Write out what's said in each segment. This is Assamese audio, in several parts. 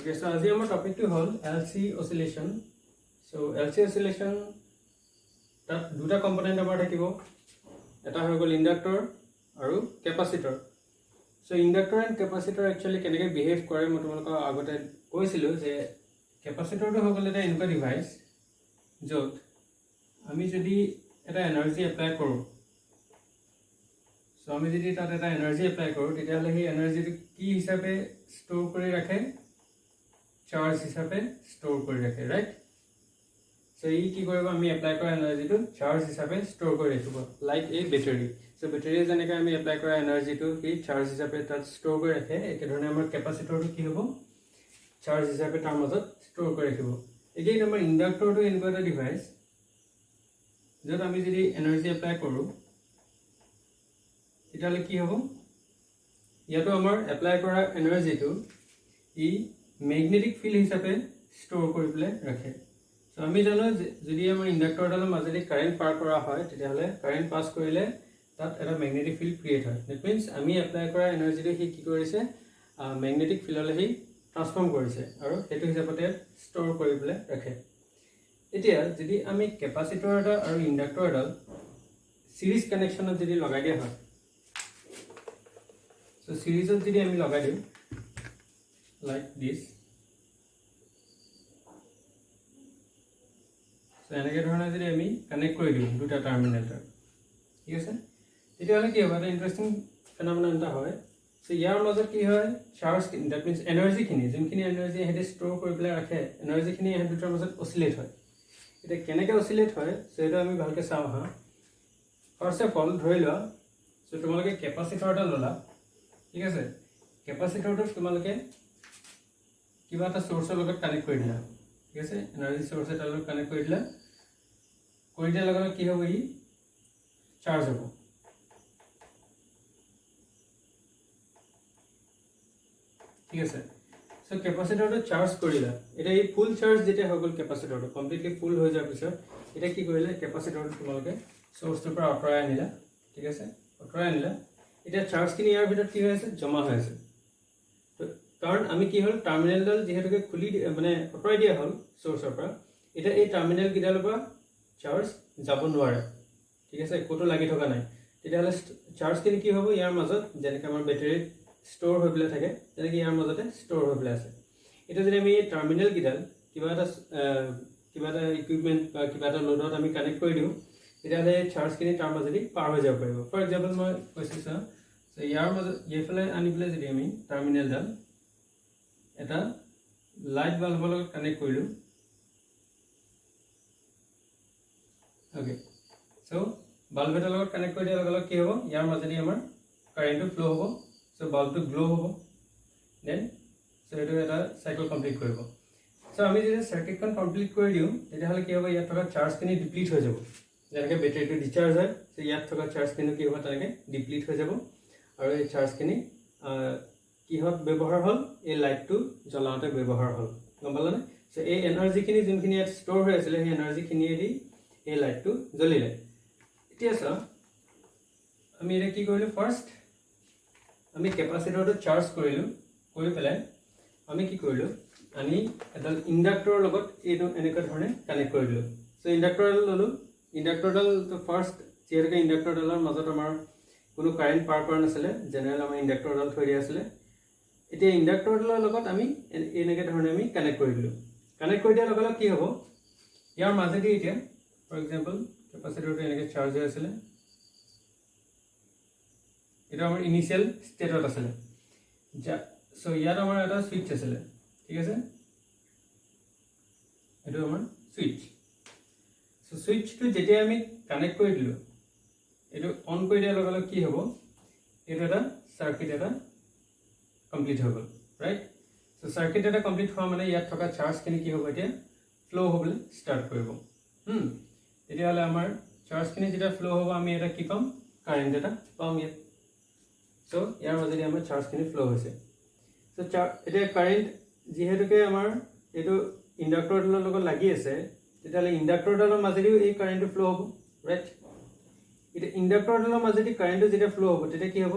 Okay, so আজি আমাৰ টপিকটো হ'ল LC oscillation. So LC oscillation তাত দুটা কম্পোনেন্ট আমাৰ থাকিব, এটা হৈ গ'ল ইন্ডাক্টৰ আৰু capacitor. So inductor and capacitor actually কেনেকৈ বিহেভ কৰে মই তোমালোকক আগতে কৈছিলোঁ যে কেপাচিটৰটো হৈ গ'ল এটা এনেকুৱা ডিভাইচ য'ত আমি যদি এটা এনাৰ্জি এপ্লাই কৰোঁ. So আমি যদি তাত এটা এনাৰ্জি এপ্লাই কৰোঁ তেতিয়াহ'লে সেই এনাৰ্জিটো কি হিচাপে ষ্ট'ৰ কৰি ৰাখে, চাৰ্জ হিচাপে ষ্ট'ৰ কৰি ৰাখে, ৰাইট? সো ই কি কৰিব, আমি এপ্লাই কৰা এনাৰ্জিটো চাৰ্জ হিচাপে ষ্ট'ৰ কৰি ৰাখিব, লাইক এই বেটাৰী. সো বেটাৰী যেনেকৈ আমি এপ্লাই কৰা এনাৰ্জিটো সি চাৰ্জ হিচাপে তাত ষ্ট'ৰ কৰি ৰাখে, একেধৰণে আমাৰ কেপাচিটৰটো কি হ'ব, চাৰ্জ হিচাপে তাৰ মাজত ষ্ট'ৰ কৰি ৰাখিব. এতিয়া আমাৰ ইণ্ডাক্টৰটো এনেকুৱা এটা ডিভাইচ য'ত আমি যদি এনাৰ্জি এপ্লাই কৰোঁ তেতিয়াহ'লে কি হ'ব, ইয়াতো আমাৰ এপ্লাই কৰা এনাৰ্জিটো ই মেগনেটিক ফিল্ড হিচাপে ষ্ট'ৰ কৰি পেলাই ৰাখে. সো আমি জানো যে যদি আমাৰ ইণ্ডাক্টৰডালৰ মাজেদি কাৰেণ্ট পাৰ কৰা হয় তেতিয়াহ'লে কাৰেণ্ট পাছ কৰিলে তাত এটা মেগনেটিক ফিল্ড ক্ৰিয়েট হয়. ডেট মিনছ আমি এপ্লাই কৰা এনাৰ্জিটো সি কি কৰিছে, মেগনেটিক ফিল্ডলৈ সি ট্ৰান্সফৰ্ম কৰিছে আৰু সেইটো হিচাপতে ষ্ট'ৰ কৰি পেলাই ৰাখে. এতিয়া যদি আমি কেপাচিটৰ এটা আৰু ইণ্ডাক্টৰ এডাল চিৰিজ কানেকশ্যনত যদি লগাই দিয়া হয়, সো চিৰিজত যদি আমি লগাই দিওঁ লাইক দিছ, সো এনেকৈ ধৰণে যদি আমি কানেক্ট কৰি দিওঁ দুটা টাৰ্মিনেলৰ, ঠিক আছে, তেতিয়াহ'লে কি হ'ব, এটা ইণ্টাৰেষ্টিং ফেন'মেনন এটা হয়. সো ইয়াৰ মাজত কি হয়, চাৰ্জ, ডেট মিনছ এনাৰ্জিখিনি, যোনখিনি এনাৰ্জি সিহঁতে ষ্ট'ৰ কৰি পেলাই ৰাখে, এনাৰ্জিখিনি সিহঁত দুটাৰ মাজত অচিলেট হয়. এতিয়া কেনেকৈ অচিলেট হয় সো সেইটো আমি ভালকৈ চাওঁ হা. ফাৰ্ষ্ট অফ অল ধৰি লোৱা, সো তোমালোকে কেপাচিটৰ এটা ল'লা, ঠিক আছে, কেপাচিটৰটোত তোমালোকে কিবা এটা চ'ৰ্চৰ লগত কানেক্ট কৰি দিলা, ঠিক আছে, এনাৰ্জি চ'ৰ্চ এটাৰ লগত কানেক্ট কৰি দিলা, কৰি দিয়াৰ লগে লগে কি হ'ব, ই চাৰ্জ হ'ব. ঠিক আছে, সো কেপাচিটৰটো চাৰ্জ কৰিলা. এতিয়া এই ফুল চাৰ্জ যেতিয়া হৈ গ'ল কেপাচিটৰটো কমপ্লিটলি ফুল হৈ যোৱাৰ পিছত এতিয়া কি কৰিলে, কেপাচিটৰটো তোমালোকে চ'ৰ্চটোৰ পৰা আঁতৰাই আনিলা, ঠিক আছে, আঁতৰাই আনিলা. এতিয়া চাৰ্জখিনি ইয়াৰ ভিতৰত কি হৈ আছে, জমা হৈ আছে. কাৰণ আমি কি হ'ল, টাৰ্মিনেলডাল যিহেতুকে খুলি মানে আঁতৰাই দিয়া হ'ল চ'ৰ্চৰ পৰা, এতিয়া এই টাৰ্মিনেলকেইডালৰ পৰা চাৰ্জ যাব নোৱাৰে, ঠিক আছে, ক'তো লাগি থকা নাই. তেতিয়াহ'লে চাৰ্জখিনি কি হ'ব, ইয়াৰ মাজত যেনেকৈ আমাৰ বেটাৰীত ষ্ট'ৰ হৈ পেলাই থাকে তেনেকৈ ইয়াৰ মাজতে ষ্ট'ৰ হৈ পেলাই আছে. এতিয়া যদি আমি এই টাৰ্মিনেলকেইডাল কিবা এটা ইকুইপমেণ্ট বা কিবা এটা লোডত আমি কানেক্ট কৰি দিওঁ তেতিয়াহ'লে এই চাৰ্জখিনি তাৰ মাজেদি পাৰ হৈ যাব পাৰিব. ফৰ এক্সাম্পল মই কৈছোঁ চাওঁ, ইয়াৰ মাজত এইফালে আনি পেলাই যদি আমি টাৰ্মিনেলডাল এটা লাইট বাল্বৰ লগত কানেক্ট কৰিলোঁ, অ'কে, চ' বাল্ব এটাৰ লগত কানেক্ট কৰি দিয়াৰ লগে লগে কি হ'ব, ইয়াৰ মাজেদি আমাৰ কাৰেণ্টটো ফ্ল' হ'ব, চ' বাল্বটো গ্ল' হ'ব, দেন চ' এইটো এটা চাইকেল কমপ্লিট কৰিব. চ' আমি যেতিয়া চাৰ্কিটখন কমপ্লিট কৰি দিওঁ তেতিয়াহ'লে কি হ'ব, ইয়াত থকা চাৰ্জখিনি ডিপ্লিট হৈ যাব. যেনেকৈ বেটাৰীটো ডিচাৰ্জ হয়, চ' ইয়াত থকা চাৰ্জখিনি কি হ'ব, তেনেকৈ ডিপ্লিট হৈ যাব আৰু এই চাৰ্জখিনি কিহত ব্যৱহাৰ হ'ল, এই লাইটটো জ্বলাওঁতে ব্যৱহাৰ হ'ল, গম পালানে? চ' এই এনাৰ্জিখিনি যোনখিনি ইয়াত ষ্ট'ৰ হৈ আছিলে সেই এনাৰ্জিখিনিয়েদি এই লাইটটো জ্বলিলে. এতিয়া চোৱা, আমি এতিয়া কি কৰিলোঁ, ফাৰ্ষ্ট আমি কেপাচিটৰটো চাৰ্জ কৰিলোঁ, কৰি পেলাই আমি কি কৰিলোঁ, আমি এডাল ইণ্ডাক্টৰৰ লগত এইটো এনেকুৱা ধৰণে কানেক্ট কৰি দিলোঁ. চ' ইণ্ডাক্টৰডাল ল'লোঁ, ইণ্ডাক্টৰডালটো ফাৰ্ষ্ট যিহেতুকে ইণ্ডাক্টৰডালৰ মাজত আমাৰ কোনো কাৰেণ্ট পাৰ কৰা নাছিলে, জেনেৰেল আমাৰ ইণ্ডাক্টৰডাল থৈ দিয়া আছিলে. এতিয়া ইণ্ডাক্টৰডালৰ লগত আমি এনেকৈ ধৰণে আমি কানেক্ট কৰি দিলোঁ. কানেক্ট কৰি দিয়াৰ লগে লগে কি হ'ব, ইয়াৰ মাজেদি এতিয়া ফৰ এক্সাম্পল কেপাচিটৰটো এনেকৈ চাৰ্জ হৈ আছিলে, এইটো আমাৰ ইনিচিয়েল ষ্টেটত আছিলে, চ' ইয়াত আমাৰ এটা ছুইচ আছিলে, ঠিক আছে, এইটো আমাৰ ছুইচ. চ' ছুইচটো যেতিয়া আমি কানেক্ট কৰি দিলোঁ, এইটো অন কৰি দিয়াৰ লগে লগে কি হ'ব, এইটো এটা চাৰ্কিট এটা কমপ্লিট হৈ গ'ল, ৰাইট? চ' চাৰ্কিট এটা কমপ্লিট হোৱা মানে ইয়াত থকা চাৰ্জখিনি কি হ'ব, এতিয়া ফ্ল' হ'বলৈ ষ্টাৰ্ট কৰিব. তেতিয়াহ'লে আমাৰ চাৰ্জখিনি যেতিয়া ফ্ল' হ'ব আমি এটা কি পাম, কাৰেণ্ট এটা পাম ইয়াত. চ' ইয়াৰ মাজেদি আমাৰ চাৰ্জখিনি ফ্ল' হৈছে. চ' এতিয়া কাৰেণ্ট যিহেতুকে আমাৰ এইটো ইণ্ডাক্টৰডালৰ লগত লাগি আছে তেতিয়াহ'লে ইণ্ডাক্টৰডালৰ মাজেদিও এই কাৰেণ্টটো ফ্ল' হ'ব, ৰাইট? এতিয়া ইণ্ডাক্টৰডালৰ মাজেদি কাৰেণ্টটো যেতিয়া ফ্ল' হ'ব তেতিয়া কি হ'ব,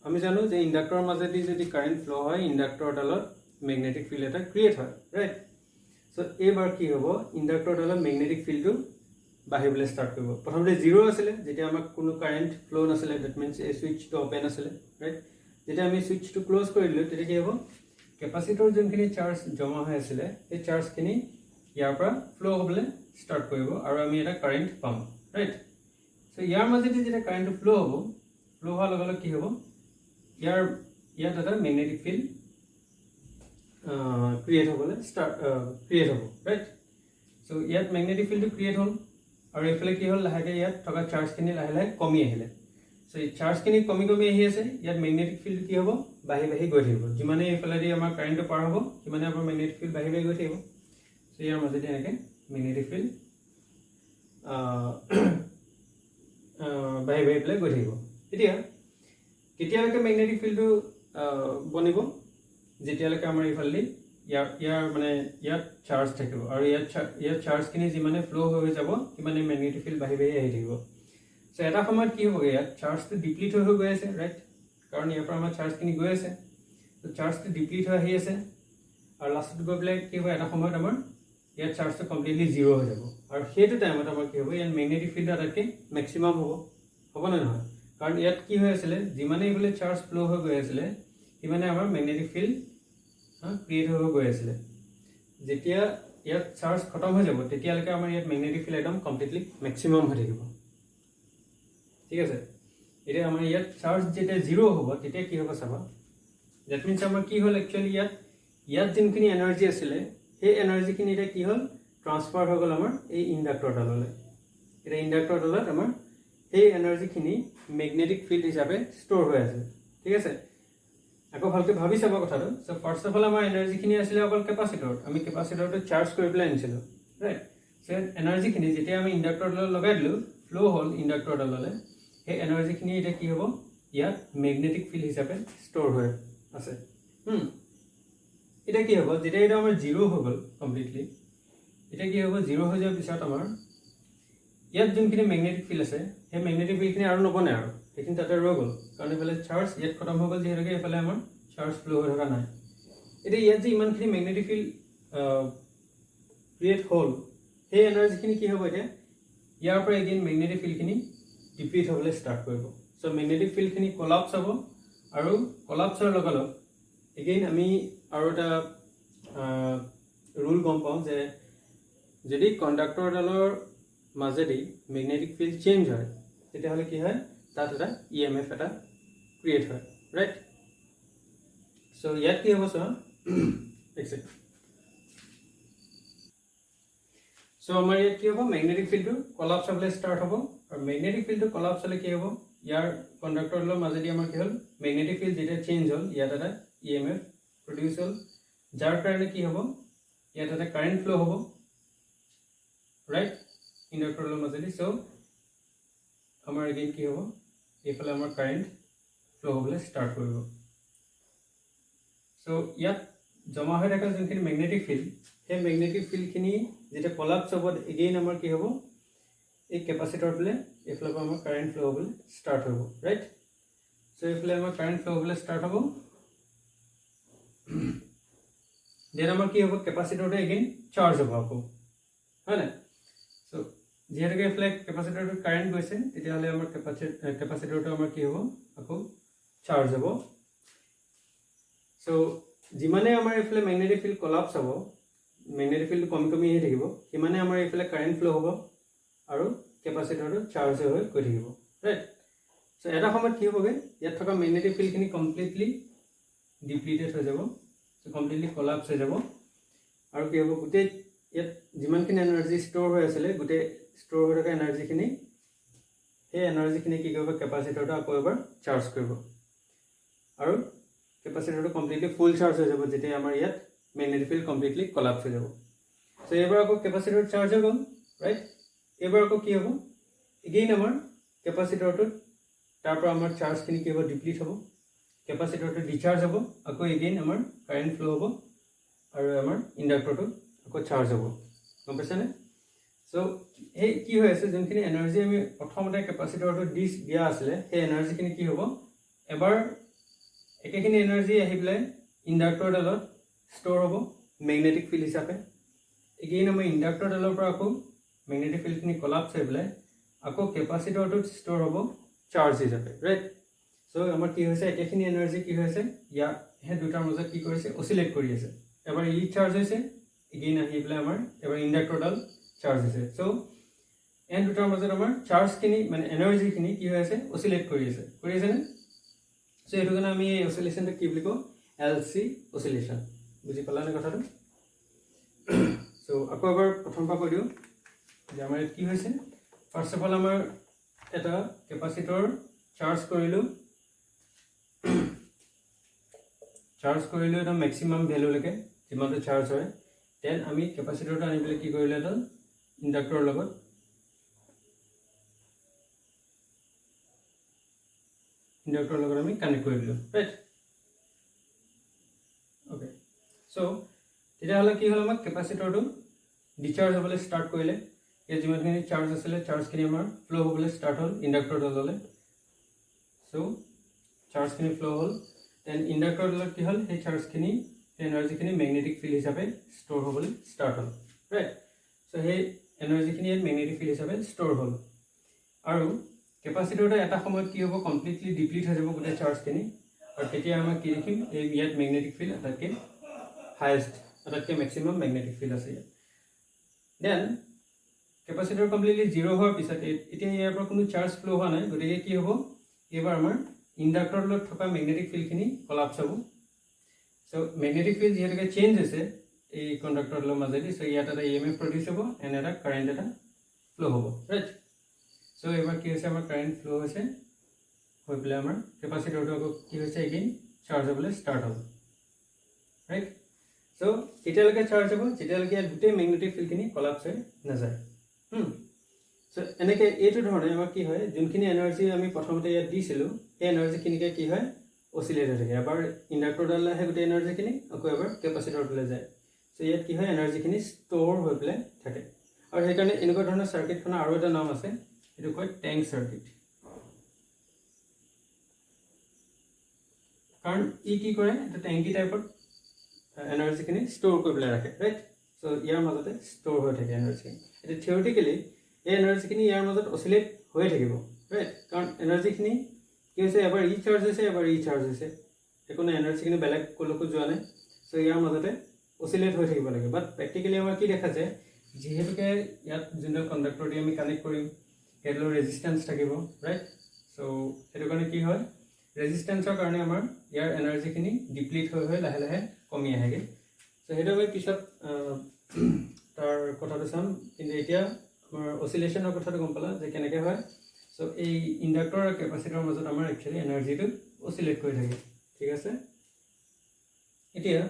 আমি জানো যে ইণ্ডাক্টৰৰ মাজেদি যদি কাৰেণ্ট ফ্ল' হয় ইণ্ডাক্টৰডালত মেগনেটিক ফিল্ড এটা ক্ৰিয়েট হয় ৰাইট সো এইবাৰ কি হ'ব ইণ্ডাক্টৰডালৰ মেগনেটিক ফিল্ডটো বাঢ়িবলৈ ষ্টাৰ্ট কৰিব প্ৰথমতে 0 আছিলে যেতিয়া আমাক কোনো কাৰেণ্ট ফ্লো নাছিলে দ্যাট মিন্স এই সুইচটো ওপেন আছিলে ৰাইট যেতিয়া আমি সুইচটো ক্লোজ কৰি দিলোঁ তেতিয়া কি হ'ব কেপাচিটৰ যোনখিনি চাৰ্জ জমা হৈ আছিলে এই চাৰ্জখিনি ইয়াৰ পৰা ফ্লো হ'বলৈ ষ্টাৰ্ট কৰিব আৰু আমি এটা কাৰেণ্ট পাম ৰাইট সো ইয়াৰ মাজেদি যেতিয়া কাৰেণ্টটো ফ্লো হ'ব ফ্লো হোৱাৰ লগে লগে কি হ'ব ইয়াত এটা মেগনেটিক ফিল্ড ক্ৰিয়েট হ'বলৈ ক্ৰিয়েট হ'ব ৰাইট সো ইয়াত মেগনেটিক ফিল্ডটো ক্ৰিয়েট হ'ল আৰু এইফালে কি হ'ল লাহেকৈ ইয়াত থকা চাৰ্জখিনি লাহে লাহে কমি আহিলে সো এই চাৰ্জখিনি কমি কমি আহি আছে ইয়াত মেগনেটিক ফিল্ড কি হ'ব বাঢ়ি বাঢ়ি গৈ থাকিব যিমানে এইফালেদি আমাৰ কাৰেণ্টটো পাৰ হ'ব সিমানে আমাৰ মেগনেটিক ফিল্ড বাঢ়ি বাঢ়ি গৈ থাকিব সো ইয়াৰ মাজেদি এনেকৈ মেগনেটিক ফিল্ড বাঢ়ি বাঢ়ি পেলাই গৈ থাকিব এতিয়া কেতিয়ালৈকে মেগনেটিক ফিল্ডটো বনিব যেতিয়ালৈকে আমাৰ এইফালেদি ইয়াৰ মানে ইয়াত চাৰ্জ থাকিব আৰু ইয়াত চাৰ্জখিনি যিমানে ফ্লো হৈ যাব সিমানে মেগনেটিক ফিল্ড বাঢ়ি বাঢ়ি আহি থাকিব সো এটা সময়ত কি হ'বগৈ ইয়াত চাৰ্জটো ডিপ্লিট হৈ গৈ আছে ৰাইট কাৰণ ইয়াৰ পৰা আমাৰ চাৰ্জখিনি গৈ আছে তো চাৰ্জটো ডিপ্লিট হৈ আহি আছে আৰু লাষ্টত গৈ পেলাই কি হ'ব এটা সময়ত আমাৰ ইয়াত চাৰ্জটো কমপ্লিটলি 0 হৈ যাব আৰু সেইটো টাইমত আমাৰ কি হ'ব ইয়াত মেগনেটিক ফিল্ড আটাইতকৈ মেক্সিমাম হ'বনে নহয় কাৰণ ইয়াত কি হৈ আছিলে যিমানে এইফালে চাৰ্জ ফ্লো হৈ গৈ আছিলে সিমানে আমাৰ মেগনেটিক ফিল্ড ক্ৰিয়েট হৈ গৈ আছিলে যেতিয়া ইয়াত চাৰ্জ খতম হৈ যাব তেতিয়ালৈকে আমাৰ ইয়াত মেগনেটিক ফিল্ড একদম কমপ্লিটলি মেক্সিমাম হৈ থাকিব ঠিক আছে এতিয়া আমাৰ ইয়াত চাৰ্জ যেতিয়া 0 হ'ব তেতিয়া কি হ'ব চাবা দ্যাট মিন্স আমাৰ কি হ'ল একচুৱেলি ইয়াত যোনখিনি এনাৰ্জি আছিলে সেই এনাৰ্জিখিনি এতিয়া কি হ'ল ট্ৰান্সফাৰ হৈ গ'ল আমাৰ এই ইণ্ডাক্টৰডাললৈ এতিয়া ইণ্ডাক্টৰডালত আমাৰ সেই এনাৰ্জিখিনি মেগনেটিক ফিল্ড হিচাপে ষ্ট'ৰ হৈ আছে ঠিক আছে আকৌ ভালকৈ ভাবি চাব কথাটো সো ফাৰ্ষ্ট অফ অল আমাৰ এনাৰ্জিখিনি আছিলে অকল কেপাচিটৰত আমি কেপাচিটৰটো চাৰ্জ কৰি পেলাই আনিছিলোঁ ৰাইট সো এনাৰ্জিখিনি যেতিয়া আমি ইণ্ডাক্টৰডালত লগাই দিলোঁ ফ্লো হ'ল ইণ্ডাক্টৰডাললৈ সেই এনাৰ্জিখিনি এতিয়া কি হ'ব ইয়াত মেগনেটিক ফিল্ড হিচাপে ষ্ট'ৰ হৈ আছে এতিয়া কি হ'ব যেতিয়া এইটো আমাৰ 0 হৈ গ'ল কমপ্লিটলি এতিয়া কি হ'ব 0 হৈ যোৱাৰ পিছত আমাৰ ইয়াত যোনখিনি মেগনেটিক ফিল্ড আছে সেই মেগনেটিক ফিল্ডখিনি আৰু নবনে আৰু সেইখিনি তাতে ৰৈ গ'ল কাৰণ এইফালে চাৰ্জ ইয়াত খতম হৈ গ'ল যিহেতুকে এইফালে আমাৰ চাৰ্জ ফ্লো হৈ থকা নাই এতিয়া ইয়াত যে ইমানখিনি মেগনেটিক ফিল্ড ক্ৰিয়েট হ'ল সেই এনাৰ্জিখিনি কি হ'ব এতিয়া ইয়াৰ পৰা এগেইন মেগনেটিক ফিল্ডখিনি ডিপ্লিট হ'বলৈ ষ্টাৰ্ট কৰিব সো মেগনেটিক ফিল্ডখিনি কলাপছ হ'ব আৰু কলাপছৰ লগে লগে এগেইন আমি আৰু এটা ৰুল গম পাওঁ যে যদি কণ্ডাক্টৰডালৰ মাজেদি মেগনেটিক ফিল্ড চেঞ্জ হয় তেতিয়াহ'লে কি হয় তাত এটা EMF এটা ক্ৰিয়েট হয় ৰাইট সো ইয়াত কি হ'ব চোৱা সো আমাৰ ইয়াত কি হ'ব মেগনেটিক ফিল্ডটো কলাপছ হ'বলৈ ষ্টাৰ্ট হ'ব আৰু মেগনেটিক ফিল্ডটো কলাপছ হ'লে কি হ'ব ইয়াৰ কণ্ডাক্টৰডালৰ মাজেদি আমাৰ কি হ'ল মেগনেটিক ফিল্ড যেতিয়া চেঞ্জ হ'ল ইয়াত এটা EMF প্ৰডিউচ হ'ল যাৰ কাৰণে কি হ'ব ইয়াত এটা কাৰেণ্ট ফ্লো হ'ব ৰাইট ইণ্ডাক্টৰডালৰ মাজেদি সো আমাৰ এগেইন কি হ'ব এইফালে আমাৰ কাৰেণ্ট ফ্লো হ'বলৈ ষ্টাৰ্ট কৰিব সো ইয়াত জমা হৈ থকা যোনখিনি মেগনেটিক ফিল্ড সেই মেগনেটিক ফিল্ডখিনি যেতিয়া কলাপছ হ'ব এগেইন আমাৰ কি হ'ব এই কেপাচিটৰ পেলে এইফালৰ পৰা আমাৰ কাৰেণ্ট ফ্লো হ'বলৈ ষ্টাৰ্ট হ'ব ৰাইট সো এইফালে আমাৰ কাৰেণ্ট ফ্লো হ'বলৈ ষ্টাৰ্ট হ'ব দেন আমাৰ কি হ'ব কেপাচিটৰটো এগেইন চাৰ্জ হ'ব আকৌ হয় নাই সো যিহেতুকে এইফালে কেপাচিটৰটো কাৰেণ্ট গৈছে তেতিয়াহ'লে আমাৰ কেপাচিটৰটো আমাৰ কি হ'ব আকৌ চাৰ্জ হ'ব সো যিমানে আমাৰ এইফালে মেগনেটিক ফিল্ড কলাপছ হ'ব মেগনেটিক ফিল্ডটো কমি কমি আহি থাকিব সিমানে আমাৰ এইফালে কাৰেণ্ট ফ্লো হ'ব আৰু কেপাচিটৰটো চাৰ্জ হৈ গৈ থাকিব ৰাইট সো এটা সময়ত কি হ'বগৈ ইয়াত থকা মেগনেটিক ফিল্ডখিনি কমপ্লিটলি ডিপ্লিটেড হৈ যাব সো কমপ্লিটলি কলাপছ হৈ যাব আৰু কি হ'ব গোটেই ইয়াত যিমানখিনি এনাৰ্জি ষ্ট'ৰ হৈ আছিলে গোটেই ষ্ট'ৰ হৈ থকা এনাৰ্জিখিনি সেই এনাৰ্জিখিনি কি কৰিব কেপাচিটৰটো আকৌ এবাৰ চাৰ্জ কৰিব আৰু কেপাচিটৰটো কমপ্লিটলি ফুল চাৰ্জ হৈ যাব যেতিয়া আমাৰ ইয়াত মেগনেটিক ফিল্ড কমপ্লিটলি কলাপছ হৈ যাব সো এইবাৰ আকৌ কেপাচিটৰ চাৰ্জ হৈ গ'ল ৰাইট এইবাৰ আকৌ কি হ'ব এগেইন আমাৰ কেপাচিটৰটোত তাৰ পৰা আমাৰ চাৰ্জখিনি কি হ'ব ডিপ্লিট হ'ব কেপাচিটৰটো ডিচাৰ্জ হ'ব আকৌ এগেইন আমাৰ কাৰেণ্ট ফ্লো হ'ব আৰু আমাৰ ইণ্ডাক্টৰটো আকৌ চাৰ্জ হ'ব গম পাইছেনে সো এই কি হৈ আছে যোনখিনি এনাৰ্জি আমি প্ৰথমতে কেপাচিটৰটো দিয়া আছিলে সেই এনাৰ্জিখিনি কি হ'ব এবাৰ একেখিনি এনাৰ্জি আহি পেলাই ইণ্ডাক্টৰডালত ষ্ট'ৰ হ'ব মেগনেটিক ফিল্ড হিচাপে এগেইন আমাৰ ইণ্ডাক্টৰডালৰ পৰা আকৌ মেগনেটিক ফিল্ডখিনি কলাপছ হৈ পেলাই আকৌ কেপাচিটৰটোত ষ্ট'ৰ হ'ব চাৰ্জ হিচাপে ৰাইট চ' আমাৰ কি হৈছে একেখিনি এনাৰ্জি কি হৈছে ইয়াৰ সেই দুটাৰ মাজত কি কৰিছে অচিলেট কৰি আছে এবাৰ ই চাৰ্জ হৈছে এগেইন আহি পেলাই আমাৰ এবাৰ ইণ্ডাক্টৰডাল চাৰ্জ হৈছে চ' এন দুটাৰ মাজত আমাৰ চাৰ্জখিনি মানে এনাৰ্জিখিনি কি হৈ আছে অচিলেট কৰি আছেনে চ' সেইটো কাৰণে আমি এই অচিলেশ্যনটো কি বুলি কওঁ LC অচিলেশ্যন বুজি পালানে কথাটো চ' আকৌ এবাৰ প্ৰথম পৰা কৈ দিওঁ যে আমাৰ ইয়াত কি হৈছে ফাৰ্ষ্ট অফ অল আমাৰ এটা কেপাচিটৰ চাৰ্জ কৰিলোঁ এটা মেক্সিমাম ভেলুলৈকে যিমানটো চাৰ্জ হয় দেন আমি কেপাচিটৰটো আনি পেলাই কি কৰিলোঁ এটা ইণ্ডাক্টৰৰ লগত আমি কানেক্ট কৰি দিলোঁ ৰাইট অ'কে চ' তেতিয়াহ'লে কি হ'ল আমাক কেপাচিটৰটো ডিচাৰ্জ হ'বলৈ ষ্টাৰ্ট কৰিলে ইয়াত যিমানখিনি চাৰ্জ আছিলে চাৰ্জখিনি আমাৰ ফ্ল' হ'বলৈ ষ্টাৰ্ট হ'ল ইণ্ডাক্টৰডাললৈ চ' চাৰ্জখিনি ফ্ল' হ'ল দেন ইণ্ডাক্টৰডালত কি হ'ল সেই চাৰ্জখিনি সেই এনাৰ্জিখিনি মেগনেটিক ফিল্ড হিচাপে ষ্ট'ৰ হ'বলৈ ষ্টাৰ্ট হ'ল ৰাইট চ' সেই এনাৰ্জিখিনি ইয়াত মেগনেটিক ফিল্ড হিচাপে ষ্ট'ৰ হ'ল আৰু কেপাচিটৰটো এটা সময়ত কি হ'ব কমপ্লিটলি ডিপ্লিট হৈ যাব গোটেই চাৰ্জখিনি আৰু তেতিয়া আমাৰ কি দেখিম এই ইয়াত মেগনেটিক ফিল্ড আটাইতকৈ হায়েষ্ট আটাইতকৈ মেক্সিমাম মেগনেটিক ফিল্ড আছে ইয়াত দেন কেপাচিটৰ কমপ্লিটলি জিৰ' হোৱাৰ পিছত এতিয়া ইয়াৰ পৰা কোনো চাৰ্জ ফ্ল' হোৱা নাই গতিকে কি হ'ব এইবাৰ আমাৰ ইণ্ডাক্টৰত থকা মেগনেটিক ফিল্ডখিনি কলাপছ হ'ব চ' মেগনেটিক ফিল্ড যিহেতুকে চেঞ্জ হৈছে এই কণ্ডাক্টৰডালৰ মাজেদি চ' ইয়াত এটা EMF প্ৰডিউচ হ'ব এণ্ড এটা কাৰেণ্ট এটা ফ্ল' হ'ব ৰাইট চ' এইবাৰ কি হৈছে আমাৰ কাৰেণ্ট ফ্ল' হৈছে হৈ পেলাই আমাৰ কেপাচিটৰটো আকৌ কি হৈছে এগেইন চাৰ্জ হ'বলৈ ষ্টাৰ্ট হ'ব ৰাইট চ' তেতিয়ালৈকে চাৰ্জ হ'ব যেতিয়ালৈকে ইয়াত গোটেই মেগনেটিক ফিল্ডখিনি কলাপছ হৈ নাযায় চ' এনেকৈ এইটো ধৰণে আমাৰ কি হয় যোনখিনি এনাৰ্জি আমি প্ৰথমতে ইয়াত দিছিলোঁ সেই এনাৰ্জিখিনিকে কি হয় অচিলেট হৈ থাকে এবাৰ ইণ্ডাক্টৰডাললৈ আহে গোটেই এনাৰ্জিখিনি আকৌ এবাৰ কেপাচিটৰটোলৈ যায় চ' ইয়াত কি হয় এনাৰ্জিখিনি ষ্ট'ৰ হৈ পেলাই থাকে আৰু সেইকাৰণে এনেকুৱা ধৰণৰ চাৰ্কিটখনৰ আৰু এটা নাম আছে এইটো কয় টেংক চাৰ্কিট কাৰণ ই কি কৰে এটা টেংকি টাইপত এনাৰ্জিখিনি ষ্ট'ৰ কৰি পেলাই ৰাখে ৰাইট চ' ইয়াৰ মাজতে ষ্ট'ৰ হৈ থাকে এনাৰ্জিখিনি এতিয়া থিয়ৰিটিকেলি এই এনাৰ্জিখিনি ইয়াৰ মাজত অচিলেট হৈ থাকিব ৰাইট কাৰণ এনাৰ্জিখিনি কি হৈছে এবাৰ ই চাৰ্জ হৈছে এবাৰ ই চাৰ্জ হৈছে একো নাই এনাৰ্জিখিনি বেলেগ ক'লৈকো যোৱা নাই চ' ইয়াৰ মাজতে অচিলেট হৈ থাকিব লাগে বাট প্ৰেক্টিকেলি আমাৰ কি দেখা যায় যিহেতুকে ইয়াত যোনডাল কণ্ডাক্টৰ দি আমি কানেক্ট কৰিম সেইডালৰ ৰেজিষ্টেঞ্চ থাকিব ৰাইট চ' সেইটো কাৰণে কি হয় ৰেজিষ্টেঞ্চৰ কাৰণে আমাৰ ইয়াৰ এনাৰ্জিখিনি ডিপ্লিট হৈ লাহে লাহে কমি আহেগৈ চ' সেইটো আমি পিছত তাৰ কথাটো চাম কিন্তু এতিয়া আমাৰ অচিলেশ্যনৰ কথাটো গম পালা যে কেনেকৈ হয় চ' এই ইণ্ডাক্টৰ আৰু কেপাচিটৰৰ মাজত আমাৰ একচুৱেলি এনাৰ্জিটো অচিলেট কৰি থাকে ঠিক আছে এতিয়া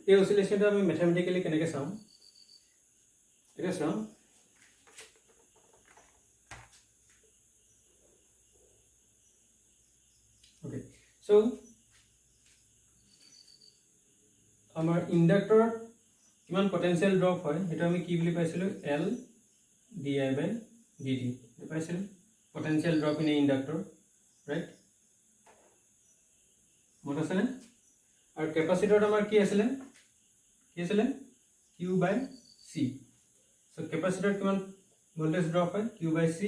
এই অচিলেশ্যনটো আমি মেথমেটিকেলি কেনেকৈ চাওঁ এতিয়া চাওঁ অ'কে চ' আমাৰ ইণ্ডাক্টৰত কিমান পটেনচিয়েল ড্ৰপ হয় সেইটো আমি কি বুলি পাইছিলোঁ LdI/dt পাইছিলোঁ potential drop in a inductor right মনত আছেনে আৰু কেপাচিটৰত আমাৰ কি আছিলে Q/C চ' কেপাচিটৰত কিমান ভোল্টেজ ড্ৰপ হয় Q/C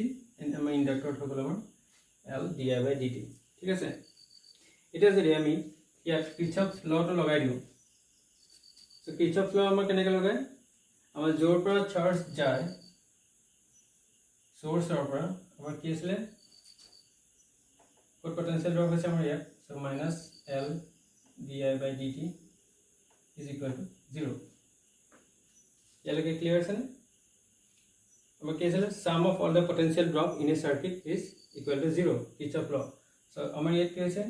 এণ্ড আমাৰ ইণ্ডাক্টৰত হৈ গ'ল আমাৰ LdI/dt ঠিক আছে এতিয়া যদি আমি ইয়াত কিৰ্চফছ ল'টো লগাই দিওঁ চ' কিৰ্চফছ ল' আমাৰ কেনেকৈ লগায় আমাৰ য'ৰ পৰা চাৰ্জ যায় চ'ৰ্চৰ পৰা আমাৰ কি আছিলে ক'ত পটেনচিয়েল ড্ৰপ হৈছে আমাৰ ইয়াত চ' -LdI/dt ইজ ইকুৱেল টু 0 ইয়ালৈকে ক্লিয়াৰ আছেনে আমাৰ কি আছিলে sum of all the potential drop in a circuit is equal to 0 Kirchhoff's law' so' আমাৰ ইয়াত কি হৈছে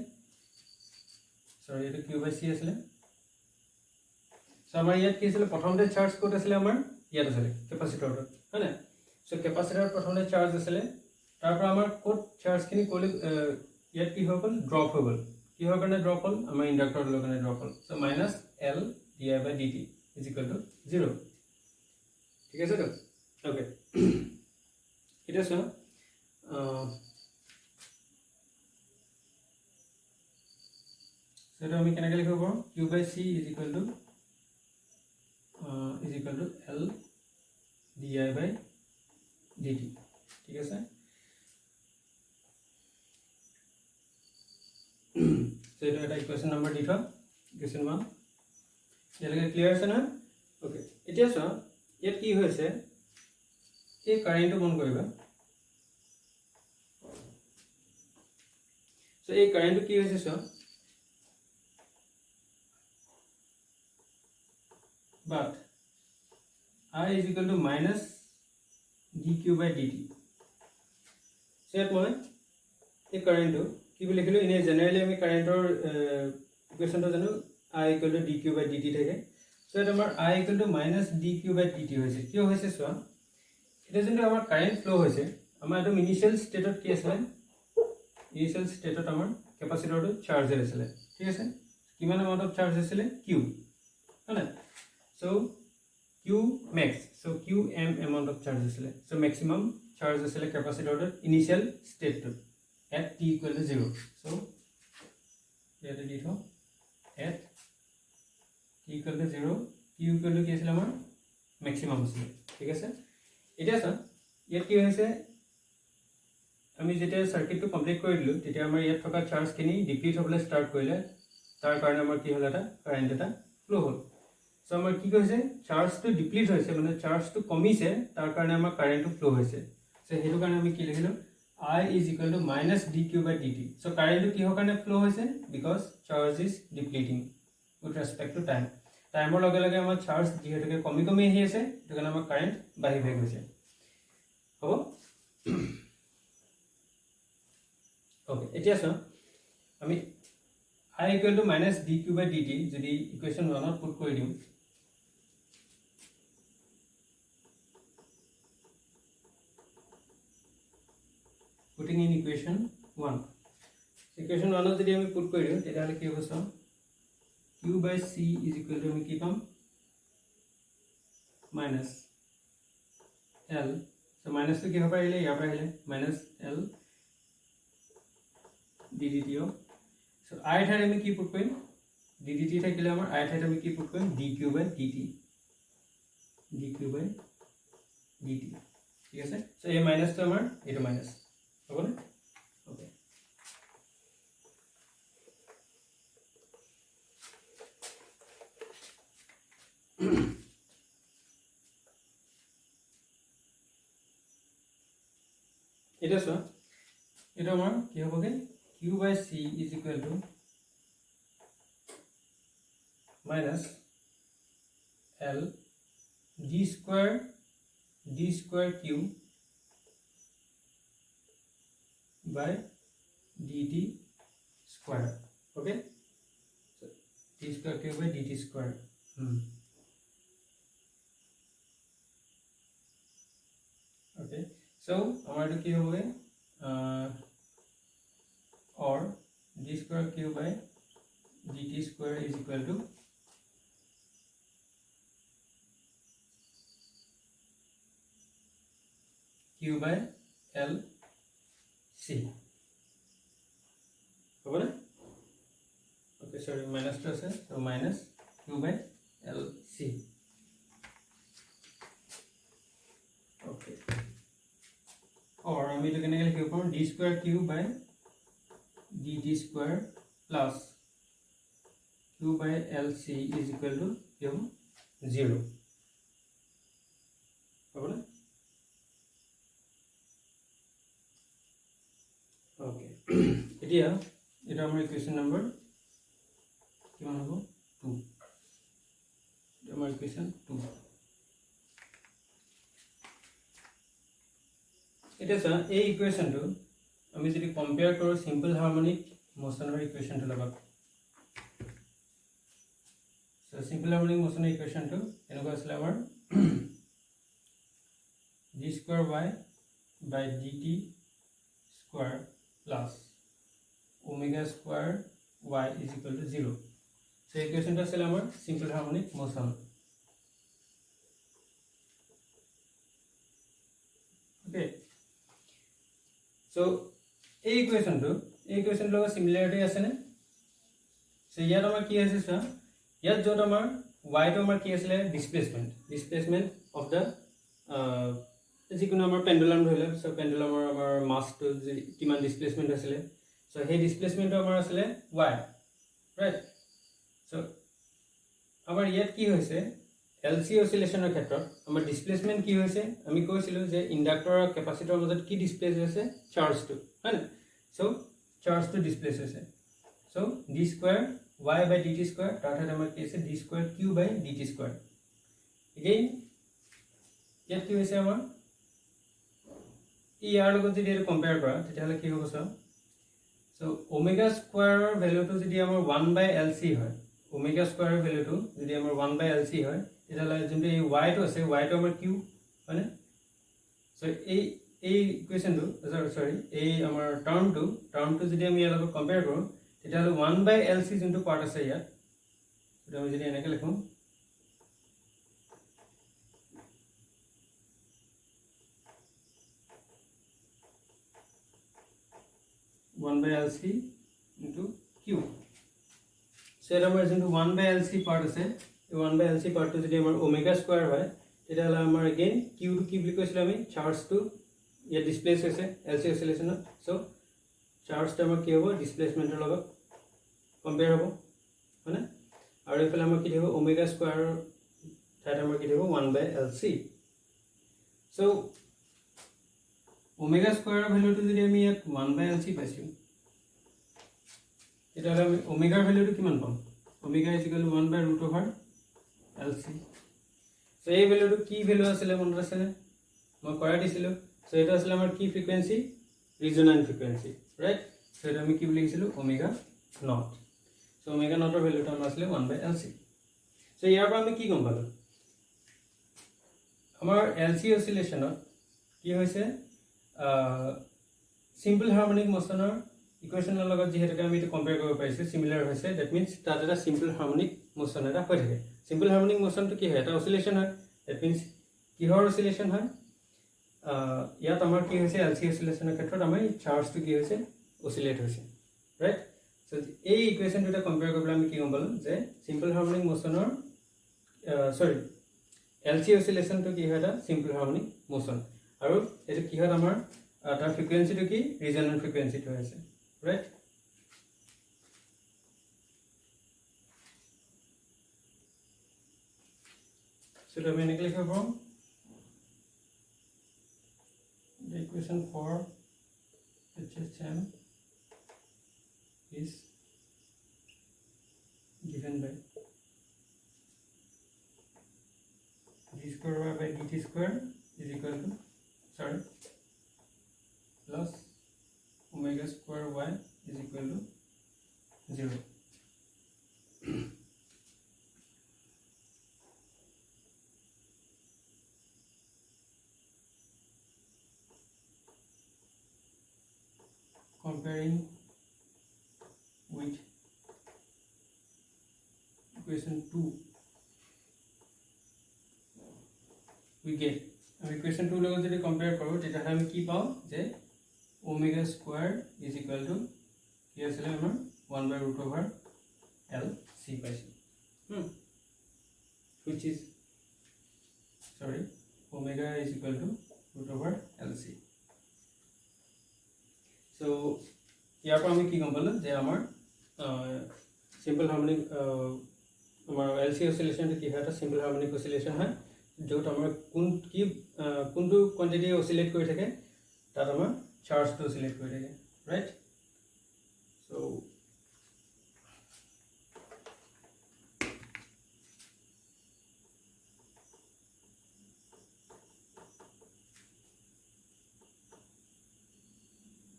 সৰি এইটো Q/C আছিলে চ' আমাৰ ইয়াত কি আছিলে প্ৰথমতে চাৰ্জ ক'ত আছিলে আমাৰ ইয়াত আছিলে কেপাচিটৰটোত হয় নাই চ' কেপাচিটৰত প্ৰথমতে চাৰ্জ আছিলে তাৰ পৰা আমাৰ ক'ত চাৰ্জখিনি ক'লে ইয়াত কি হৈ গ'ল ড্ৰপ হৈ গ'ল কিহৰ কাৰণে ড্ৰপ হ'ল আমাৰ ইণ্ডাক্টৰৰ কাৰণে ড্ৰপ হ'ল চ' -LdI/dt ইজ ইকুৱেল টু 0 ঠিক আছে তো অ'কে এতিয়া চোৱা এটা আমি কেনেকৈ লিখিব পাৰোঁ q by c is equal to L di by dt ঠিক আছে so এটা এটা ইকুৱেশ্যন নম্বৰ দি থোৱা ইকুৱেশ্যন 1 ইয়ালৈকে ক্লিয়াৰ আছে না ওকে এতিয়া চোৱা ইয়াত কি হৈছে এই কাৰেণ্টটো বন্ধ কৰিবা so এই কাৰেণ্টটো কি হৈছে চোৱা but I is equal to minus dq by dt so ইয়াত মই এই কাৰেণ্টটো কি বুলি লিখিলো ইনে জেনাৰেলি আমি কাৰেণ্টৰ ইকুৱেশ্যনটো জানো I equal to dq by dt থাকে so এটা আমাৰ I equal to minus dq by dt হৈছে কিয় হৈছে চোৱা এটা যোনটো আমাৰ কাৰেণ্ট ফ্লো হৈছে আমাৰ এটা ইনিশিয়াল ষ্টেটত কি আছিল ইনিশিয়াল ষ্টেটত আমাৰ কেপাচিটৰটো চাৰ্জড আছিল ঠিক আছে কিমান এমাউন্ট অফ চাৰ্জ আছিল q হয় so q max so qm amount of charge asile so maximum charge asile capacitor initial state to at t equal to 0 so here the dito at t equal to 0 t equal to ki asile amar maximum asile thik ase eta sa yet ki hoise ami jete circuit to complete kori dilu tete amar yet thoka charge kini deplete hobole start korile tar karone amar ki hol eta current eta flow hol so amar ki koise charge to deplete hoise mane charge to komise tar karone amar current to flow hoise so hetu karone ami ki likhilo I is equal to minus dq by dt so current to ki ho karone flow hoise because charge is depleting with respect to time time lage lage amar charge jehetu ke komi komi ahi ase etu karone amar current bahi bahi hoise hobo okay etia so ami I equal to minus dq by dt jodi equation 1 ot put kori diu putting in equation 1 equation 1 ot jodi ami put kori diu teta hole ki hobo so q by c is equal to ami ki pam minus l so minus to ki hoba ile ya pa ile minus l ddt so I thar ami ki put korim ddt thakile amar I thar ami ki put korim dq by dt ঠিক আছে so a minus to amar eto minus hobo na okay এটা so এটা amar ki hoboge q by c is equal to minus L d square q by dt square okay so d square q by dt square okay so amar to ki hobe or d square q by dt square is equal to q by L c hobo na okay sorry minus to ase so minus q by L c okay or ami to kenake likhibo paru d square q by dt square plus q by lc is equal to 0 hobo na okay etia eta amar equation number kiman hobo 2 eta amar equation 2 এটা সা এই ইকুয়েশন to আমি যদি কম্পেয়ার কৰো সিম্পল হাৰমোনিক মোশনৰ ইকুয়েশন to লগত সো সিম্পল হাৰমোনিক মোশনৰ ইকুয়েশন to এনেকুৱা আছিল আমাৰ d square y by dt square plus omega square y is equal to 0 so equation ta আছিল আমাৰ সিম্পল হাৰমোনিক মোশন okay so এই ইকুয়েশন লগত সিমিলাৰিটি আছে নে সো ইয়াত আমাৰ কি আছে চোৱা ইয়াত য'ত আমাৰ y টো আমাৰ কি আছিলে ডিসপ্লেসমেন্ট অফ দা যিকোনো আমাৰ পেন্ডুলাম ধৰি লওক সো পেন্ডুলামৰ আমাৰ মাছটো কিমান ডিসপ্লেসমেন্ট আছিলে সো সেই ডিসপ্লেসমেন্টটো আমাৰ আছিলে y ৰাইট সো আমাৰ ইয়াত কি হৈছে LC অসিলেশনৰ ক্ষেত্ৰত আমাৰ ডিসপ্লেসমেন্ট কি হৈছে আমি কৈছিলো যে ইন্ডাক্টৰ আৰু কেপাসিটৰৰ মাজত কি ডিসপ্লেস হৈছে চাৰ্জটো হয় না সো চাৰ্জটো ডিসপ্লেস হৈছে so d square y by dt square তাত আমাৰ কি আছে d square q by dt square again ইয়াত কি হৈছে আমাৰ ইয়াৰ লগত যদি এটা কম্পেয়াৰ কৰা তেতিয়াহলে কি হ'ব চাও সো ওমেগা স্কয়াৰৰ ভ্যালুটো যদি আমাৰ 1 by LC হয় ওমেগা স্কয়াৰৰ ভ্যালুটো যদি আমাৰ 1 by LC হয় তেতিয়াহলে যোনটো এই y টো আছে y টো আমাৰ q হয়নে সো এই ইকুৱেশনটো সৰি এই আমাৰ টাৰ্মটো যদি আমি ইয়াৰ লগত কম্পেয়াৰ কৰো তেতিয়াহলে 1 by LC যোনটো পাৰ্ট আছে ইয়াত এটা আমি যদি এনেকৈ লিখো 1 by LC into Q. So our 1 by LC part is 1 by LC part is omega square by again Q to keep charge to displace LC oscillation. So charge term displacement comparable. Or if omega square 1 by LC. So omega square value to the 1 by LC passive. It omega value to Kiman pump. Omega is equal to 1 by root over LC. So a value to key value is 11. So it was key frequency, resonant frequency, right? So it will keep omega naught. So omega naught value is 1 by LC. So here we have key component. Our LC oscillation is simple harmonic motion equation compare similar that means that is a simple harmonic motion. Simple harmonic motion to oscillation that means kihor oscillation yat amar ki hoise LC oscillation charge to ki hoise oscillate hoise, right? So a equation to compare simple harmonic motion LC oscillation to ki simple harmonic motion আৰু এটো কি হয় আমাৰ তাৰ ফ্ৰিকোয়েন্সি টো কি ৰিজনেন্ট ফ্ৰিকোয়েন্সি টো আছে ৰাইট সো আমি এনেকৈ লিখিব পাৰোঁ the equation for HHM is given by d square by dt square is equal to plus omega square y is equal to 0. Comparing with equation 2 we get equation 2 logo jodi compare karo teta ami ki pao je omega square is equal to here asile amar 1 by root over L C paisi which is omega is equal to root over L C. So here ami ki gom palo je amar simple harmonic amar LC oscillation to ki hoy ta simple harmonic oscillation hai जो हमारे कुंटू क्वांटिटी ऑसिलेट कर থাকে তাত আমাৰ চাৰ্জ টো অसिलेट কৰি থাকে right so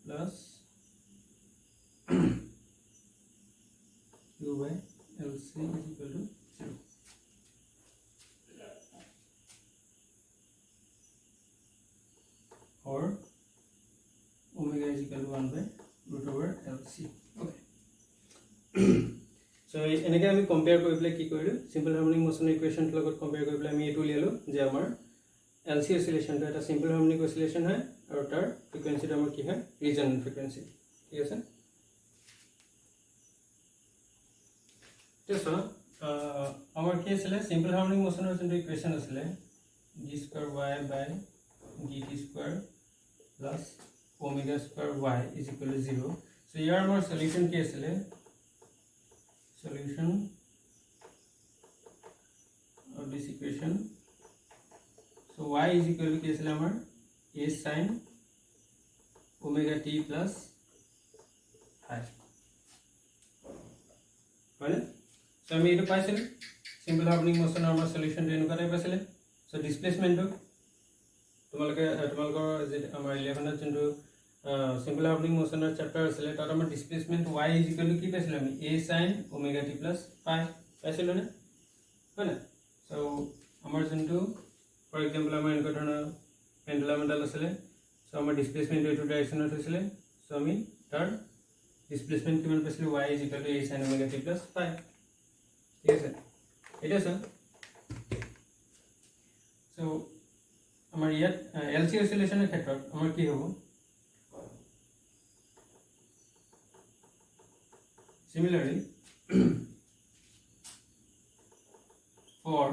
plus q by LC is equal to 0. Or omega is equal to 1 by root over LC. Okay. So enake ami compare kori pele ki korilu simple harmonic motion equation logot compare kori pele ami etu lialo je amar LC oscillation to eta simple harmonic oscillation hai aru tar frequency to amar ki hai resonant frequency. Thik ase So our case is simple harmonic motion equation is g square y by dt square plus omega square y is equal to 0. So here our solution case is solution of this equation. So y is equal to case a sin omega t plus phi. Right? So I made a partial simple harmonic motion normal solution to any partial. So displacement to our 11th into simple harmonic motion chapter select displacement y is equal to keep a sin omega t plus phi. So our into for example our pendulum so our displacement to direction so I mean third displacement given y is equal to a sin omega t plus phi. Yes sir. It is sir. So our LC oscillation ক্ষেত্ৰত আমাৰ কি হ'ব similarly for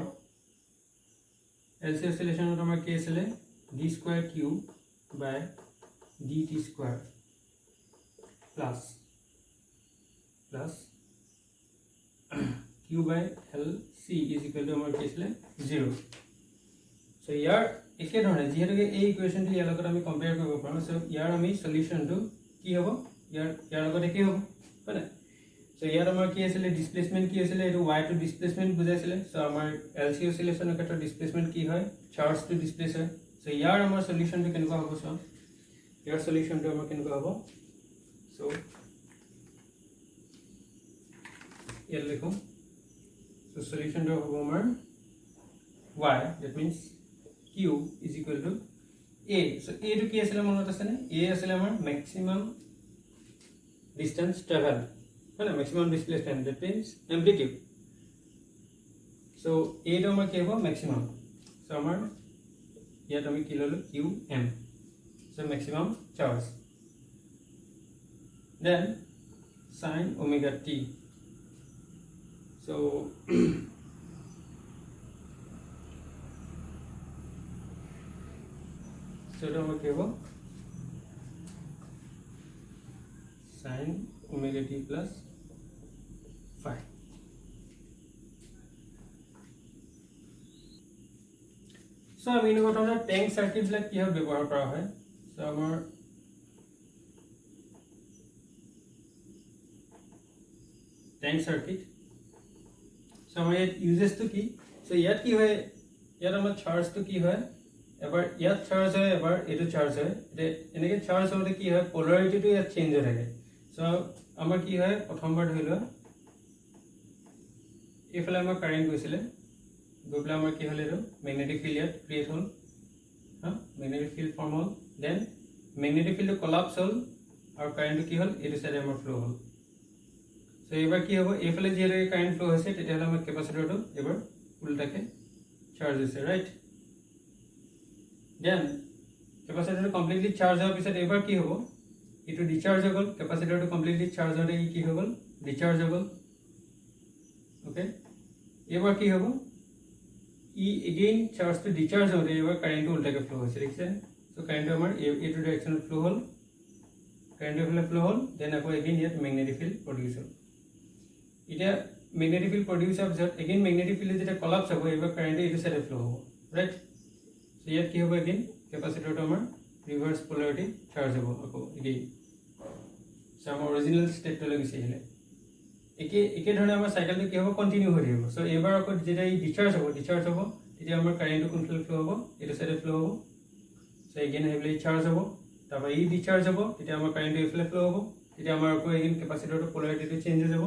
LC oscillation আমাৰ কি আছিল d square q by dt square plus q by LC is equal to আমাৰ কি আছিল 0. So here একে ধৰণে যেহেতুকে এই ইকুৱেশ্যনটো ইয়াৰ লগত আমি কম্পেয়াৰ কৰিব পাৰোঁ সো ইয়াৰ আমি সলিউশনটো কি হ'ব ইয়াৰ লগত একে হ'ব হয় সো ইয়াৰ আমাৰ কি আছিল ডিসপ্লেসমেন্ট কি আছিল এটো y টু ডিসপ্লেসমেন্ট বুজাইছিল সো আমাৰ LC অসিলেশনৰ ক্ষেত্ৰত ডিসপ্লেসমেন্ট কি হয় চাৰ্জ টু ডিসপ্লেস হয় সো ইয়াৰ আমাৰ সলিউশনটো কেনেকুৱা হ'ব সো ইয়াৰ সলিউশনটো আমাৰ কেনেকুৱা হ'ব সো ইয়াৰ লিখো সো সলিউশনটো হ'ব আমাৰ y that means q is equal to a. So a to কি আছিল মনত আছে নে a আছিল আমাৰ maximum distance travel মানে maximum displacement that means amplitude. So a to আমাৰ কি হ'ব maximum. So আমাৰ ইয়াত আমি কি ললো qm. So maximum charge. Then sin omega t. So so এটা আমাৰ কি হ'ব sin omega t plus phi. So আমি এই কথাটা ট্যাঙ্ক সার্কিট বিলাক কি হয় ব্যৱহাৰ কৰা হয় সো আমাৰ ট্যাঙ্ক সাৰ্কিট সো আমাৰ ইউজেস তো কি সো ইয়াত কি হয় ইয়াত আমাৰ চাৰ্জ তো কি হয় এবাৰ ইয়াত চাৰ্জ হয় এবাৰ এটো চাৰ্জ হয় এনেকে চাৰ্জ হওঁতে কি হয় পোলাৰিটিটো ইয়াত চেঞ্জ হৈ থাকে সো আমাৰ কি হয় প্ৰথমবাৰ ধৰি লোৱা এফালে আমাৰ কাৰেন্ট গৈছিলে গৈবলা আমাৰ কি হ'ল এটো ম্যাগনেটিক ফিল্ড ইয়াত ক্ৰিয়েট হ'ল ম্যাগনেটিক ফিল্ড ফৰ্ম হ'ল দেন ম্যাগনেটিক ফিল্ডটো কোলাপস হ'ল আৰু কাৰেন্টটো কি হ'ল এটো সাইডে আমাৰ ফ্লো হ'ল সো এবাৰ কি হ'ব এফালে যেৰে কাৰেন্ট ফ্লো হৈছে তেতিয়াহলে আমাৰ কেপাসিটৰটো এবাৰ উল্টাকে চাৰ্জ হৈছে right then capacitor completely charge হোৱাৰ পিছত এবাৰ কি হ'ব এটো ডিচাৰ্জ হৈ গ'ল capacitor completely charge হওঁতে কি হৈ গ'ল ডিচাৰ্জ হৈ গ'ল ওকে এবাৰ কি হ'ব ই again charge to discharge হওঁতে এবাৰ কাৰেন্ট উল্টাকে ফ্লো হৈছে দেখিছে সো কাৰেন্ট আমাৰ এটো ডাইৰেকশনত ফ্লো হ'ল কাৰেন্ট এফালে ফ্লো হ'ল দেন আকৌ again ইয়াত ম্যাগনেটিক ফিল্ড প্ৰডিউস হ'ল এটা ম্যাগনেটিক ফিল্ড প্ৰডিউস হোৱাৰ পিছত again ম্যাগনেটিক ফিল্ড যেতিয়া কোলাপস হ'ব এবাৰ কাৰেন্ট এটো সাইডে ফ্লো হ'ব ৰাইট So here কি হ'ব again capacitor to আমাৰ reverse polarity charge হ'ব আকৌ again so আমাৰ original state to লাগি আহিলে একে ধৰণে আমাৰ সাইকেলটো কি হ'ব কন্টিনিউ হৈ থাকিব so এবাৰ আকৌ যেতিয়া ই ডিচাৰ্জ হ'ব তেতিয়া আমাৰ কাৰেন্টটো কোনফালে ফ্লো হ'ব এটো সাইডে ফ্লো হ'ব so again হেভলি চাৰ্জ হ'ব তাৰপৰা ই ডিচাৰ্জ হ'ব তেতিয়া আমাৰ কাৰেন্টটো এফালে ফ্লো হ'ব তেতিয়া আমাৰ আকৌ again capacitor to polarity to change হৈ যাব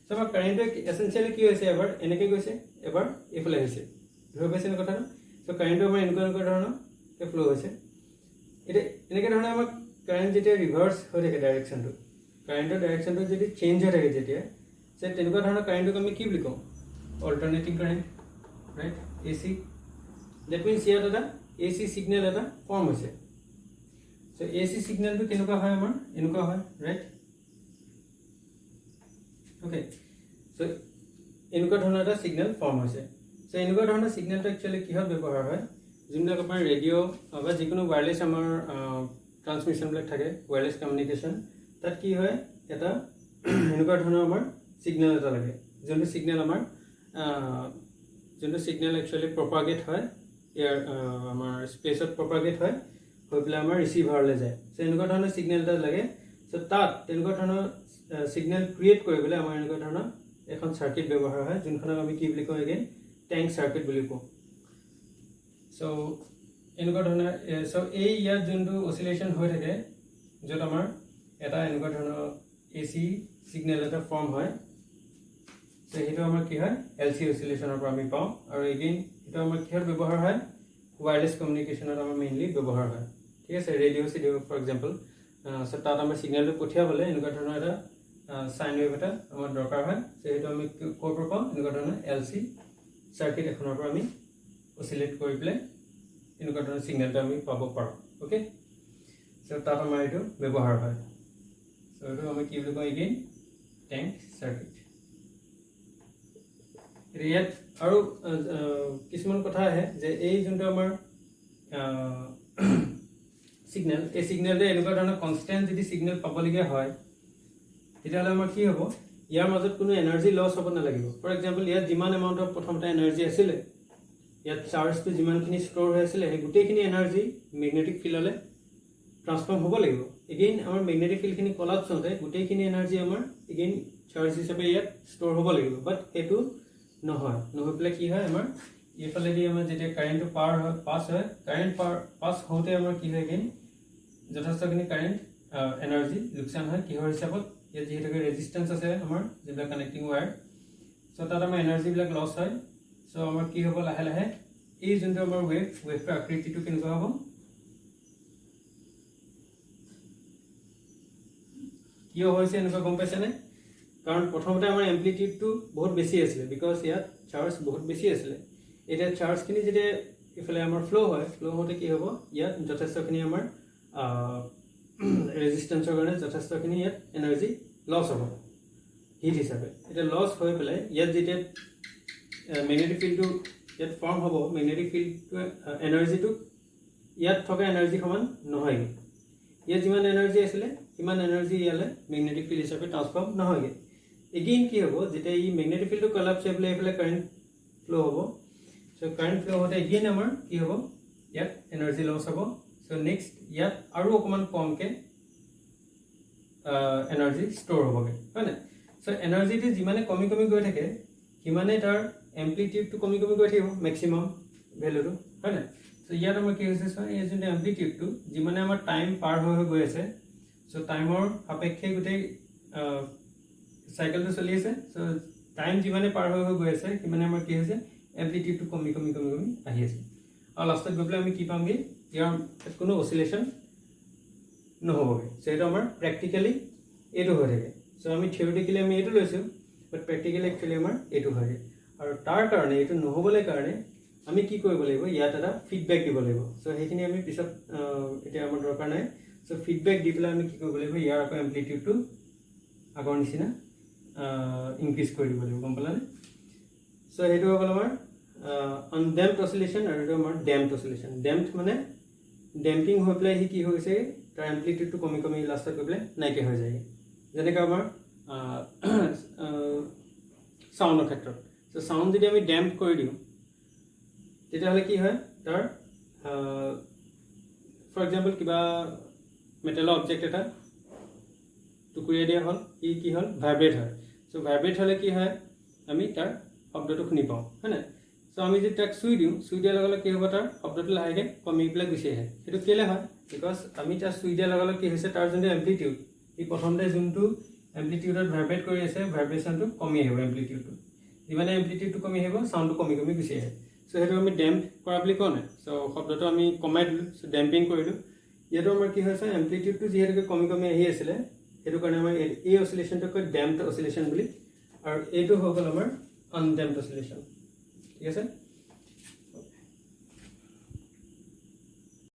so আমাৰ কাৰেন্টটো এসেনশিয়ালি কি হৈছে এবাৰ এনেকে গৈছে এবাৰ এফালে হৈছে বুজি পাইছেনে কথাটো so কাৰেন্টটো আমাৰ এনেকুৱা ধৰণৰ ফ্লো হৈছে এটা এনেকে ধৰণে আমাৰ কাৰেন্ট যেতিয়া ৰিভাৰ্স হৈ থাকে ডাইৰেকশনটো কাৰেন্টৰ ডাইৰেকশনটো যদি চেঞ্জ হৈ থাকে যেতিয়া সে তেনেকুৱা ধৰণৰ কাৰেন্টক আমি কি বুলি কওঁ alternating current right AC that means ইয়াত এটা এসি সিগন্যাল এটা ফৰ্ম হৈছে সো এসি সিগন্যালটো কেনেকুৱা হয় আমাৰ এনেকুৱা হয় ৰাইট ওকে সো এনেকুৱা ধৰণৰ এটা সিগনেল ফৰ্ম হৈছে সো এনেকুৱা ধৰণৰ সিগনেলটো একচুয়ালি কিহত ব্যৱহাৰ হয় যোনবিলাক আমাৰ ৰেডিঅ' বা যিকোনো ওয়্যাৰলেছ আমাৰ ট্ৰান্সমিশন বিলাক থাকে ওয়্যাৰলেছ কমিউনিকেশন তাত কি হয় এটা এনেকুৱা ধৰণৰ আমাৰ সিগনেল এটা লাগে যোনটো সিগনেল আমাৰ যোনটো সিগনেল একচুয়ালি প্ৰপাগেট হয় ইয়াৰ আমাৰ স্পেচত প্ৰপাগেট হয় হৈ পেলাই আমাৰ ৰিসিভাৰলৈ যায় সো এনেকুৱা ধৰণৰ সিগনেল এটা লাগে সো তাত তেনেকুৱা ধৰণৰ সিগনেল ক্ৰিয়েট কৰিবলৈ আমাৰ এনেকুৱা ধৰণৰ এখন সাৰ্কিট ব্যৱহাৰ হয় যোনখনক আমি কি বুলি কওঁ এগেইন ট্যাঙ্ক সাৰ্কিট বুলি কওঁ সো এনেকুৱা ধৰণৰ সো এই ইয়াত যোনটো অসিলেশন হৈ থাকে যত আমাৰ এটা এনেকুৱা ধৰণৰ এসি সিগনেল এটা ফৰ্ম হয় সো হেতু আমাৰ কি হয় এলসি অসিলেশনৰ পৰা আমি পাওঁ আৰু এগেইন হেতু আমাৰ কিহৰ ব্যৱহাৰ হয় ওয়্যাৰলেছ কমিউনিকেশনত আমাৰ মেইনলি ব্যৱহাৰ হয় ঠিক আছে ৰেডিঅ' সিডিঅ ফৰ এক্সাম্পল সো তাত আমাৰ সিগনেলটো পঠিয়াবলৈ এনেকুৱা ধৰণৰ এটা সাইন ওয়েভ এটা আমাৰ দৰকাৰ হয় সো হেতু আমি ক'ৰ পৰা পাওঁ এনেকুৱা ধৰণৰ এলসি সাৰ্কিট এখনৰ পৰা আমি অসিলেট কৰি প্লে এনেকুৱা ধৰণৰ সিগনেলটো আমি পাব পাৰোঁ ওকে সো তাত আমাৰ এইটো ব্যৱহাৰ হয় সো এইটো আমি কি বুলি কওঁ এগেইন ট্যাঙ্ক সাৰ্কিট ইয়াত আৰু কিছুমান কথা আহে যে এই যোনটো আমাৰ সিগনেল এই সিগনেলটো এনেকুৱা ধৰণৰ কনস্ট্যান্ট যদি সিগনেল পাবলগীয়া হয় তেতিয়াহ'লে আমাৰ কি হ'ব ইয়াৰ মাজত কোনো এনাৰ্জি লছ হ'ব নালাগিব ফৰ এক্সাম্পল ইয়াত যিমান এমাউন্ট অফ প্ৰথমতে এনাৰ্জি আছিল ইয়াত চাৰ্জটো যিমানখিনি ষ্ট'ৰ হৈ আছিল সেই গোটেইখিনি এনাৰ্জি মেগনেটিক ফিল্ডলৈ ট্ৰান্সফৰ্ম হ'ব লাগিব এগেইন আমাৰ মেগনেটিক ফিল্ডখিনি কলাপছ হওঁতে গোটেইখিনি এনাৰ্জি আমাৰ এগেইন চাৰ্জ হিচাপে ইয়াত ষ্ট'ৰ হ'ব লাগিব বাট সেইটো নহয় নহৈ পেলাই কি হয় আমাৰ এইফালেদি আমাৰ যেতিয়া কাৰেণ্টটো পাছ হয় কাৰেণ্ট পাছ হওঁতে আমাৰ কি হয় এগেইন যথেষ্টখিনি কাৰেণ্ট এনাৰ্জি লোকচান হয় কিহৰ হিচাপত ইয়াত যেহেতুকে ৰেজিষ্টেন্স আছে আমাৰ যিবিলাক কানেক্টিং ওয়্যাৰ সো তাত আমাৰ এনাৰ্জি বিলাক লছ হয় সো আমাৰ কি হ'ব লাহে লাহে এই যোনটো আমাৰ ওয়েভৰ আকৃতিটো কেনেকুৱা হ'ব কিয় হৈছে এনেকুৱা গম পাইছেনে কাৰণ প্ৰথমতে আমাৰ এম্প্লিটিউডটো বহুত বেছি আছিল বিকজ ইয়াত চাৰ্জ বহুত বেছি আছিল এতিয়া চাৰ্জখিনি যেতিয়া ইফালে আমাৰ ফ্লো হওঁতে কি হ'ব ইয়াত যথেষ্টখিনি আমাৰ ৰেজিষ্টেন্সৰ কাৰণে যথেষ্টখিনি ইয়াত এনাৰ্জি লছ হ'ব হিট হিচাপে এটা লছ হৈ পেলাই ইয়াত যেতিয়া মেগনেটিক ফিল্ডটো ইয়াত ফৰ্ম হ'ব মেগনেটিক ফিল্ডটো এনাৰ্জিটো ইয়াত থকা এনাৰ্জি সমান নহয়গে ইয়াত যিমান এনাৰ্জি আছিলে সিমান এনাৰ্জি ইয়ালে মেগনেটিক ফিল্ড হিচাপে ট্ৰান্সফৰ্ম নহয়গে এগেইন কি হ'ব যেতিয়া এই মেগনেটিক ফিল্ডটো কলাপছ হৈ পেলাই এইফালে কাৰেণ্ট ফ্লো হ'ব সো কাৰেণ্ট ফ্লো হওঁতে এগেইন আমাৰ কি হ'ব ইয়াত এনাৰ্জি লছ হ'ব সো নেক্সট ইয়াত আৰু অকমান কমকে এনাৰ্জি ষ্ট'ৰ হ'বগে হয় না সো এনাৰ্জিটো যিমানে কমি কমি গৈ থাকে সিমানে তাৰ এম্প্লিটিউডটো কমি কমি গৈ থাকিব মেক্সিমাম ভ্যালুটো হয় না সো ইয়াত আমাৰ কি হৈছে সো এই যোনটো এম্প্লিটিউডটো যিমানে আমাৰ টাইম পাৰ হৈ গৈ আছে সো টাইমৰ সাপেক্ষে গোটেই সাইকেলটো চলি আছে সো টাইম যিমানে পাৰ হৈ গৈ আছে সিমানে আমাৰ কি হৈছে এম্প্লিটিউডটো কমি কমি কমি কমি আহি আছে আৰু লাষ্টত গৈ পেলাই আমি কি পামগে ইয়াৰ কোনো অসিলেশন নহবগে সো এটা আমাৰ প্ৰ্যাকটিক্যালি এটো হৈ থাকে সো আমি থিওৰিটিক্যালি আমি এটো লৈছো বাট প্ৰ্যাকটিক্যালি একচুয়ালি আমাৰ এটো হয় আৰু তাৰ কাৰণে এটো নহবলে কাৰণে আমি কি কৰিব লাগিব ইয়াত এটা ফিডব্যাক দিব লাগিব সো হেখিনি আমি পিছত এটা আমাৰ দৰকাৰ নাই সো ফিডব্যাক দি পেলাই আমি কি কৰিব লাগিব ইয়াৰ আকৌ এম্প্লিটিউডটো আগৰ নিচিনা ইনক্ৰিজ কৰি দিব লাগিব গম পালানে সো হেটো হ'ল আমাৰ আনডেম্পড অসিলেশন আৰু এটা আমাৰ ডেম্পড অসিলেশন ডেম্পড মানে ডেম্পিং হৈ পেলাই হি কি হৈছে তাৰ এম্প্লিটিউডটো কমি কমি লাষ্টত গৈ পেলাই নাইকিয়া হৈ যায় যেনেকৈ আমাৰ সাউণ্ডৰ ক্ষেত্ৰত সো সাউণ্ড যদি আমি ডেম্প কৰি দিওঁ তেতিয়াহ'লে কি হয় তাৰ ফৰ এক্সাম্পল কিবা মেটেলৰ অবজেক্ট এটা টুকুৰিয়াই দিয়া হ'ল ই কি হ'ল ভাইব্ৰেট হয় সো ভাইব্ৰেট হ'লে কি হয় আমি তাৰ শব্দটো শুনি পাওঁ হয় না সো আমি যদি তাক চুই দিয়াৰ লগে লগে কি হ'ব তাৰ শব্দটো লাহেকৈ কমি পেলাই গুচি আহে সেইটো কেলে হয় বিকজ আমি তাক চুই দিয়াৰ লগে লগে কি হৈছে তাৰ যোনটো এম্প্লিটিউড ই প্ৰথমতে যোনটো এম্প্লিটিউডত ভাইব্ৰেট কৰি আছে ভাইব্ৰেশ্যনটো কমি আহিব এম্প্লিটিউডটো যিমানে এম্প্লিটিউডটো কমি আহিব সাউণ্ডটো কমি কমি গুচি আহে সো সেইটো আমি ডেম্প কৰা বুলি কওঁ নাই সো শব্দটো আমি কমাই দিলোঁ সো ডেম্পিং কৰিলোঁ ইয়াতো আমাৰ কি হৈছে এম্প্লিটিউডটো যিহেতুকে কমি কমি আহি আছিলে সেইটো কাৰণে আমাৰ এই অসিলেশনটো কয় ডেম্পড অসিলেশন বুলি আৰু এইটো হৈ গ'ল আমাৰ আনডেম্পড অসিলেশন ঠিক আছে